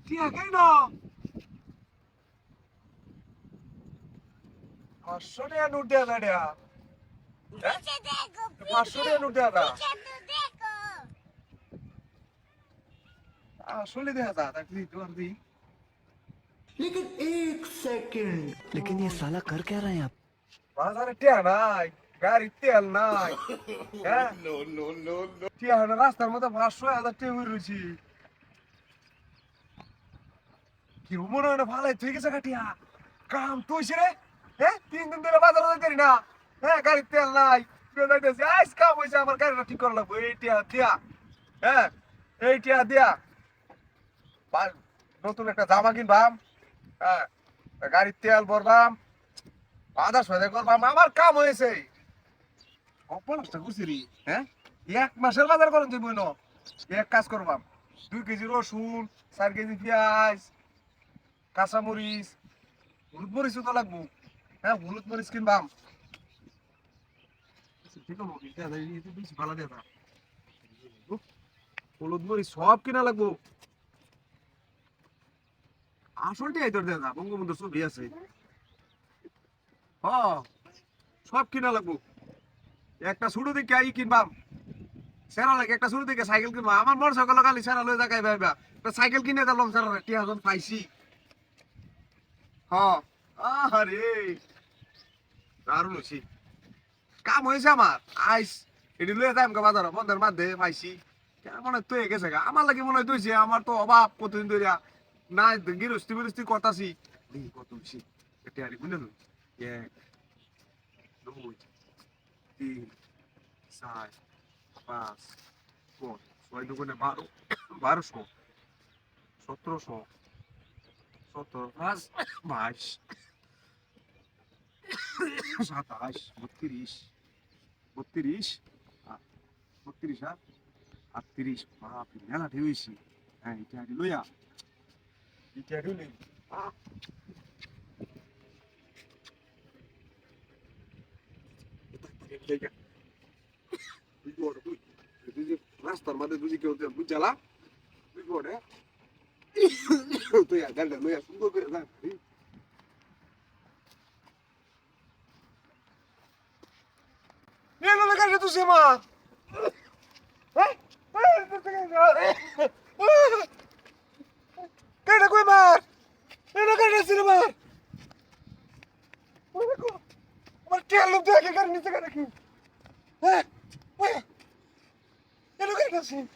Tia, quem não? Passou de no dia da dia. Passou de no dia da. আসলে দেখা যায় তাকলি তোর দি लेकिन एक सेकंड लेकिन ये साला कर क्या रहे हैं आप বাজারে টিয়া নাই গাড়ি তেল নাই হ্যাঁ নো নো নো টিয়া না রাস্তার মধ্যে 500,000 টিয়া উড়ে রইছি কি মনে হয় না ভালোই তুই গেছে কাটিয়া কাম তুইছে রে হ্যাঁ 3 দিন ধরে বাজারে যাইতারি না হ্যাঁ গাড়ি তেল নাই তুই যাইতেছি আইস কাম হইছে আমার গাড়িটা ঠিক করা লাগবে এই টিয়া দিয়া হ্যাঁ এই টিয়া দিয়া নতুন একটা জামা কিনবাম হ্যাঁ গাড়ির তেল ভরবাম আধা সদাই করবাম আমার কাম হয়েছে অপরাধটা করছি রে হ্যাঁ 1 মাসের বাজার করেন তুই বইন এক কাজ করবাম 2 কেজি রসুন 4 কেজি পেঁয়াজ কাঁচা মরিচ হলুদ মরিচও তো লাগবো হ্যাঁ হলুদ মরিচ কিনবাম ঠিক আছে বেশি ভালো দেয় হলুদ মরিচ সব কিনা লাগবো আসলটি এই তোর দেখা বঙ্গবন্ধুর ছবি আছে সব কিনা লাগবো একটা ছোট দিকে আই কিনবাম সেরা লাগে একটা ছোট দিকে সাইকেল কিনবা আমার মোটর সাইকেল খালি সেরা লয়ে যাকাই ভাইবা একটা সাইকেল কিনে দিলাম সেরা টিয়া যখন পাইছি আরে দারুণ হয়েছি কাম হয়েছে আমার আইস এটি লয়ে যাই আমাকে বাজার বন্ধের মধ্যে পাইছি মনে হয় তুই গেছে গা আমার লাগে মনে হয় তুইছে আমার তো অভাব কতদিন ধরে না গিরস্তি বিরস্তি করতাছি কত বেশি টিয়ারি বুঝলে না 1 2 3 4 5 6 দুগুণে 12 1200 1700 17 5 22 27 32 32 32 38 বাপ মেলা ঢেউছি হ্যাঁ এটা লইয়া এটা লই রাস্তার মধ্যে দুজি কেউ বুঝালা বুঝবো তুই গাড়িটা লইয়া সুন্দর করে যা Vieni la casa tu sei ma! Cara coi mar! E la casa si ma! Ma che allo te che carne si cara qui? E la casa si!